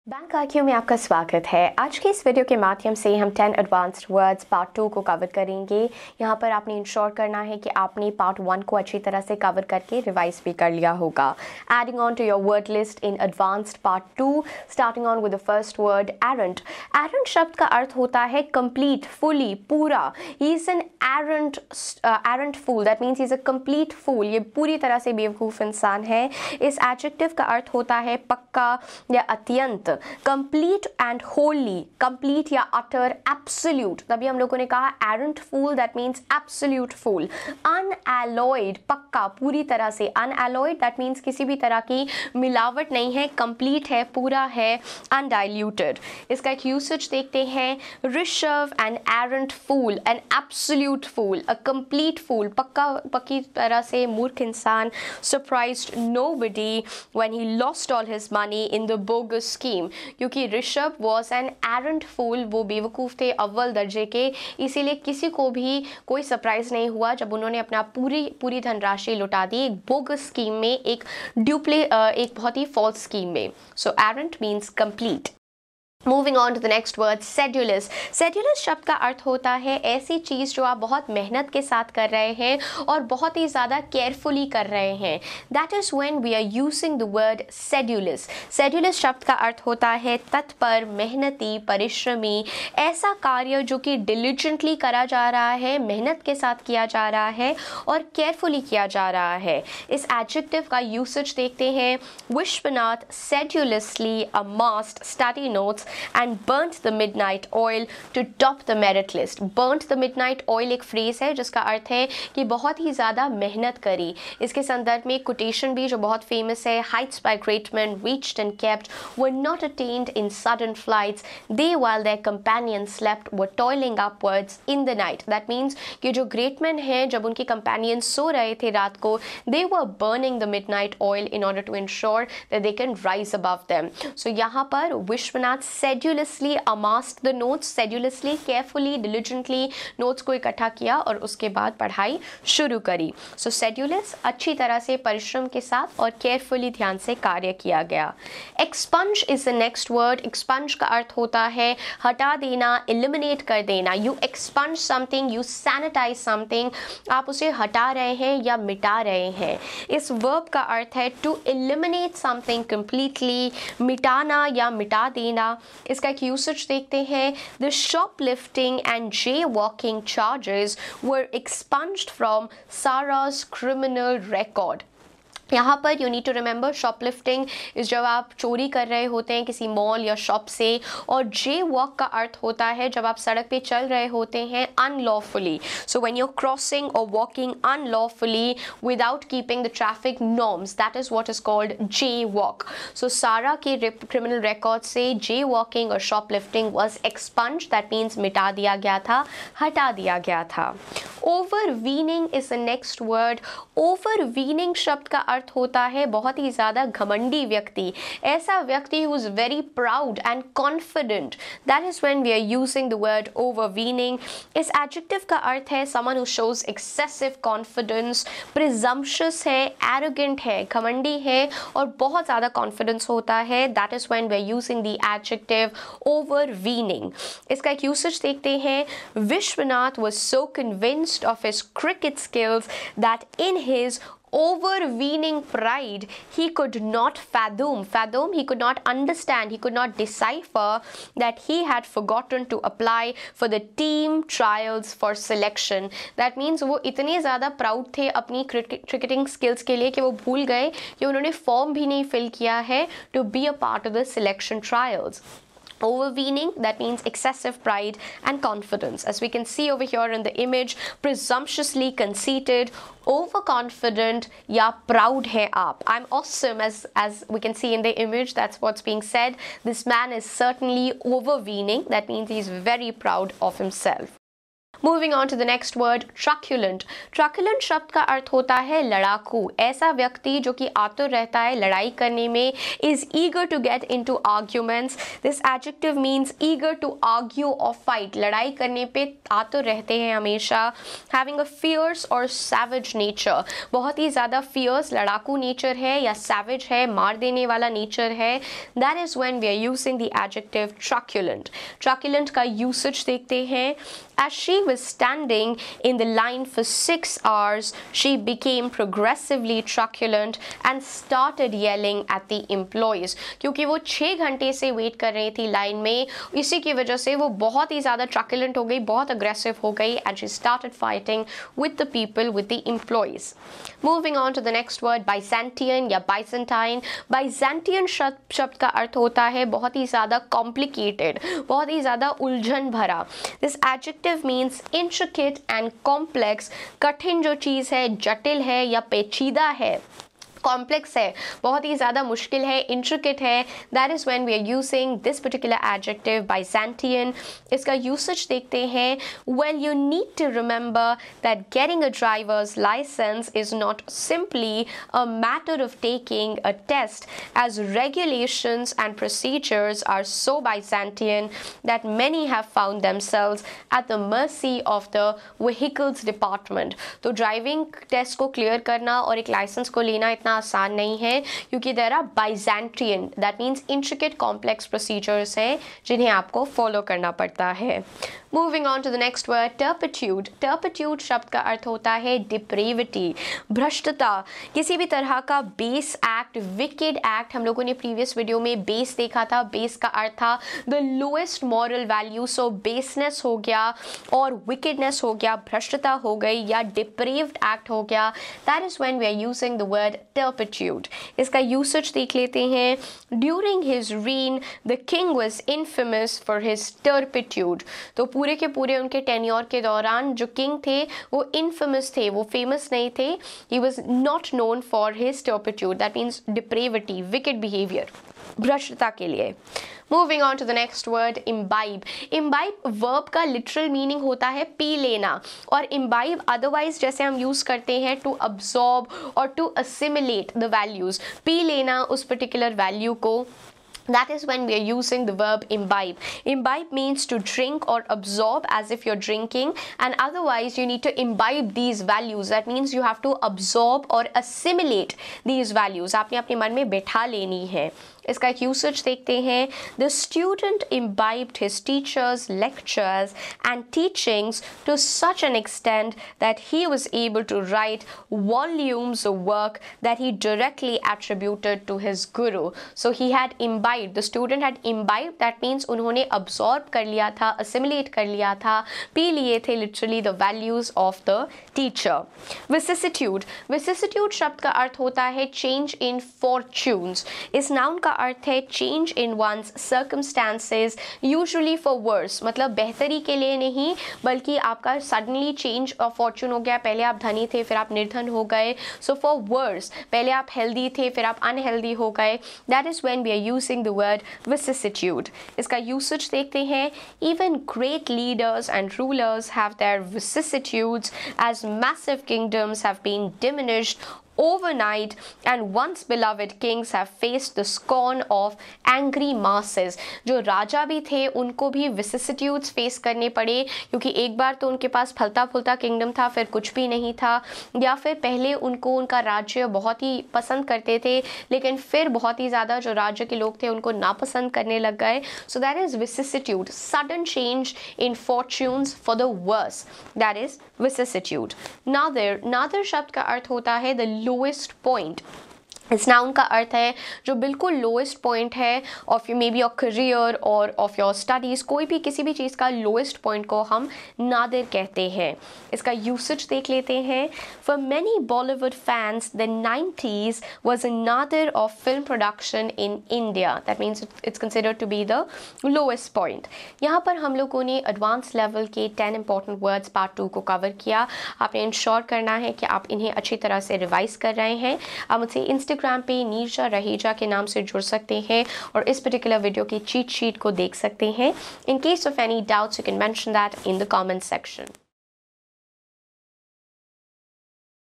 Bank IQ में आपका स्वागत है। आज की इस वीडियो के माध्यम से हम 10 एडवांस्ड वर्ड्स पार्ट 2 को कवर करेंगे। यहाँ पर आपने इंश्योर करना है कि आपने पार्ट 1 को अच्छी तरह से कवर करके रिवाइज भी कर लिया होगा। Adding on to your word list in advanced part 2, starting on with the first word arrant. Arrant शब्द का अर्थ होता है कंप्लीट, फुली, पूरा। He is an arrant fool, that means he is a complete fool. ये पूरी तरह से बेवकूफ़ इंसान है। इस एडजेक्टिव का अर्थ होता है पक्का या अत्यंत। कंप्लीट एंड होली, कंप्लीट या अटर, एब्सोल्यूट। तभी हम लोगों ने कहा arrant fool, that means absolute fool. Unalloyed, पक्का, पूरी तरह से। अनएलॉयड दैट मीन्स किसी भी तरह की मिलावट नहीं है, कंप्लीट है, पूरा है, अनडाइल्यूटेड। इसका एक यूसेज देखते हैं। Rishabh an arrant fool, an absolute fool, a complete fool, पक्की तरह से मूर्ख इंसान। Surprised nobody when he lost all his money in the bogus scheme. क्योंकि Rishabh was an arrant fool, वो बेवकूफ़ थे अव्वल दर्जे के, इसीलिए किसी को भी कोई सरप्राइज नहीं हुआ जब उन्होंने अपना पूरी धनराशि लुटा दी एक बोगस स्कीम में, एक बहुत ही फॉल्स स्कीम में। So arrant means complete. Moving on to the next word sedulous. Sedulous शब्द का अर्थ होता है ऐसी चीज़ जो आप बहुत मेहनत के साथ कर रहे हैं और बहुत ही ज़्यादा केयरफुली कर रहे हैं। That is when we are using the word sedulous. Sedulous शब्द का अर्थ होता है तत्पर, मेहनती, परिश्रमी। ऐसा कार्य जो कि डिलिजेंटली करा जा रहा है, मेहनत के साथ किया जा रहा है और केयरफुली किया जा रहा है। इस एडजेक्टिव का यूसेज देखते हैं। Vishwanath sedulously amassed study notes and burnt the midnight oil to top the merit list. Burnt the midnight oil एक फ्रेज है जिसका अर्थ है कि बहुत ही ज़्यादा मेहनत करी। इसके संदर्भ में कोटेशन भी जो बहुत फेमस है। Heights by great men reached and kept were not attained in sudden flights. They while their companions slept were toiling upwards in the night. That means कि जो great men हैं जब उनके companions सो रहे थे रात को, they were burning the midnight oil in order to ensure that they can rise above them. So यहाँ पर Vishwanath sedulously amassed the notes, sedulously, carefully, diligently notes को इकट्ठा किया और उसके बाद पढ़ाई शुरू करी। So sedulous, अच्छी तरह से परिश्रम के साथ और carefully, ध्यान से कार्य किया गया। Expunge is the next word. Expunge का अर्थ होता है हटा देना, eliminate कर देना। You expunge something, you sanitize something, आप उसे हटा रहे हैं या मिटा रहे हैं। इस verb का अर्थ है to eliminate something completely, मिटाना या मिटा देना। इसका एक यूसेज देखते हैं। The shoplifting and jaywalking charges were expunged from Sarah's criminal record. यहाँ पर you need to remember shoplifting is जब आप चोरी कर रहे होते हैं किसी मॉल या शॉप से, और जे वॉक का अर्थ होता है जब आप सड़क पे चल रहे होते हैं unlawfully. So when you are crossing और walking unlawfully without keeping the traffic norms, that is what is called jaywalk. So Sara के क्रिमिनल रिकॉर्ड से जे वॉकिंग और shoplifting was expunge, that means मिटा दिया गया था, हटा दिया गया था। Overweening is the next word. Overweening शब्द का अर्थ होता है बहुत ही ज़्यादा घमंडी व्यक्ति, ऐसा व्यक्ति who is very proud and confident. That is when we are using the word overweening. इस एडजेक्टिव का अर्थ है someone who shows excessive confidence, presumptuous है, एरोगेंट है, घमंडी है और बहुत ज़्यादा कॉन्फिडेंस होता है। That is when we are using the adjective overweening. इसका एक यूसेज देखते हैं। Vishwanath was so convinced of his cricket skills that in his overweening pride he could not fathom, he could not understand, he could not decipher that he had forgotten to apply for the team trials for selection. That means वो इतने ज़्यादा proud थे अपनी cricketing skills के लिए कि वो भूल गए कि उन्होंने फॉर्म भी नहीं फिल किया है to be a part of the selection trials. Overweening, that means excessive pride and confidence. As we can see over here in the image, presumptuously conceited, overconfident, या proud है आप. I'm awesome, as we can see in the image, that's what's being said. This man is certainly overweening, that means he's very proud of himself. Moving on to the next word, truculent. Truculent शब्द का अर्थ होता है लड़ाकू, ऐसा व्यक्ति जो कि आतुर रहता है लड़ाई करने में, is eager to get into arguments. This adjective means eager to argue और फाइट, लड़ाई करने पे आतुर रहते हैं हमेशा। हैविंग अ फियर्स और सैवेज नेचर, बहुत ही ज़्यादा फियर्स लड़ाकू नेचर है या सैवेज है, मार देने वाला नेचर है। That is when we are using the adjective truculent. Truculent का यूसेज देखते हैं। As she was standing in the line for 6 hours, she became progressively truculent and started yelling at the employees. क्योंकि वो 6 घंटे से wait कर रही थी लाइन में, इसी की वजह से वो बहुत ही ज़्यादा truculent हो गई, बहुत aggressive हो गई, and she started fighting with the people, with the employees. Moving on to the next word, Byzantine या Byzantine. Byzantine शब्द का अर्थ होता है बहुत ही ज़्यादा complicated, बहुत ही ज़्यादा उलझन भरा। This adjective means intricate and complex, कठिन जो चीज़ है, जटिल है या पेचीदा है, कॉम्प्लेक्स है, बहुत ही ज़्यादा मुश्किल है, इंट्रिकेट है। That is when we are using this particular adjective Byzantine. इसका यूसेज देखते हैं। Well you need to remember that getting a driver's licence is not simply a matter of taking a test, as regulations and procedures are so Byzantine that many have found themselves at the mercy of the vehicles department. तो driving test को clear करना और एक licence को लेना इतना आसान नहीं है, क्योंकि there are Byzantine, that means intricate complex procedures हैं जिन्हें आपको फॉलो करना पड़ता है। Moving on to the next word, turpitude. Turpitude शब्द का अर्थ होता है डिप्रेविटी, भ्रष्टता, किसी भी तरह का बेस एक्ट, विकेड एक्ट। हम लोगों ने प्रीवियस वीडियो में बेस देखा था, बेस का अर्थ था द लोएस्ट मॉरल वैल्यू, सो बेसनेस हो गया और विकेडनेस हो गया, भ्रष्टता हो गई या डिप्रेव्ड एक्ट हो गया। That is when we are using the word turpitude. इसका यूसेज देख लेते हैं। During his reign the king was infamous for his turpitude. तो पूरे के पूरे उनके टेन्योर के दौरान जो किंग थे वो इनफेमस थे, वो फेमस नहीं थे। He was not known for his turpitude, that means depravity, wicked behaviour, भ्रष्टता के लिए। Moving on to the next word, imbibe. Imbibe verb का लिटरल मीनिंग होता है पी लेना, और इम्बाइब अदरवाइज जैसे हम यूज करते हैं टू अब्सॉर्ब और टू असिमिलेट द वैल्यूज, पी लेना उस पर्टिकुलर वैल्यू को। That is when we are using the verb imbibe. Imbibe means to drink or absorb as if you're drinking, and otherwise you need to imbibe these values. That means you have to absorb or assimilate these values. आपने अपने मन में बैठा लेनी है। इसका एक usage देखते हैं। The student imbibed his teachers' lectures and teachings to such an extent that he was able to write volumes of work that he directly attributed to his guru. So he had imbibed, the student had imbibed, that means उन्होंने absorb कर लिया था, assimilate कर लिया था, P लिए थे literally the values of the teacher. Vicissitude. Vicissitude शब्द का अर्थ होता है change in fortunes. इस नाउन का अर्थ है change in one's circumstances, usually for worse, मतलब बेहतरी के लिए नहीं बल्कि आपका सडनली चेंज ऑफ फॉर्चून हो गया। पहले आप धनी थे फिर आप निर्धन हो गए, सो फॉर वर्स, पहले आप हेल्दी थे फिर आप अनहेल्दी हो गए। That is when we are using the word vicissitude. इसका यूसेज देखते हैं। Even great leaders and rulers have their vicissitudes as massive kingdoms have been diminished overnight, and once beloved kings have faced the scorn of angry masses. जो राजा भी थे उनको भी vicissitudes face करने पड़े, क्योंकि एक बार तो उनके पास फलता फूलता किंगडम था फिर कुछ भी नहीं था, या फिर पहले उनको उनका राज्य बहुत ही पसंद करते थे लेकिन फिर बहुत ही ज़्यादा जो राज्य के लोग थे उनको नापसंद करने लग गए। So that is vicissitude, sudden change in fortunes for the worse. That is vicissitude. Nadar शब्द का अर्थ होता है the lowest point. इस नाउन का अर्थ है जो बिल्कुल लोएस्ट पॉइंट है of may be your career और ऑफ योर स्टडीज़, कोई भी किसी भी चीज़ का लोएस्ट पॉइंट को हम नादिर कहते हैं। इसका यूसेज देख लेते हैं। For many Bollywood fans the 90s was a nadir of film production in India, that means it's considered to be the lowest point. यहाँ पर हम लोगों ने एडवांस लेवल के 10 इंपॉर्टेंट वर्ड्स पार्ट 2 को कवर किया। आपने इंश्योर करना है कि आप इन्हें अच्छी तरह से रिवाइज कर रहे हैं। आप मुझसे इंस्टाग्राम पे नीरजा रहेजा के नाम से जुड़ सकते हैं और इस पर्टिकुलर वीडियो की चीट शीट को देख सकते हैं। In case of any doubts you can mention that in the comment section.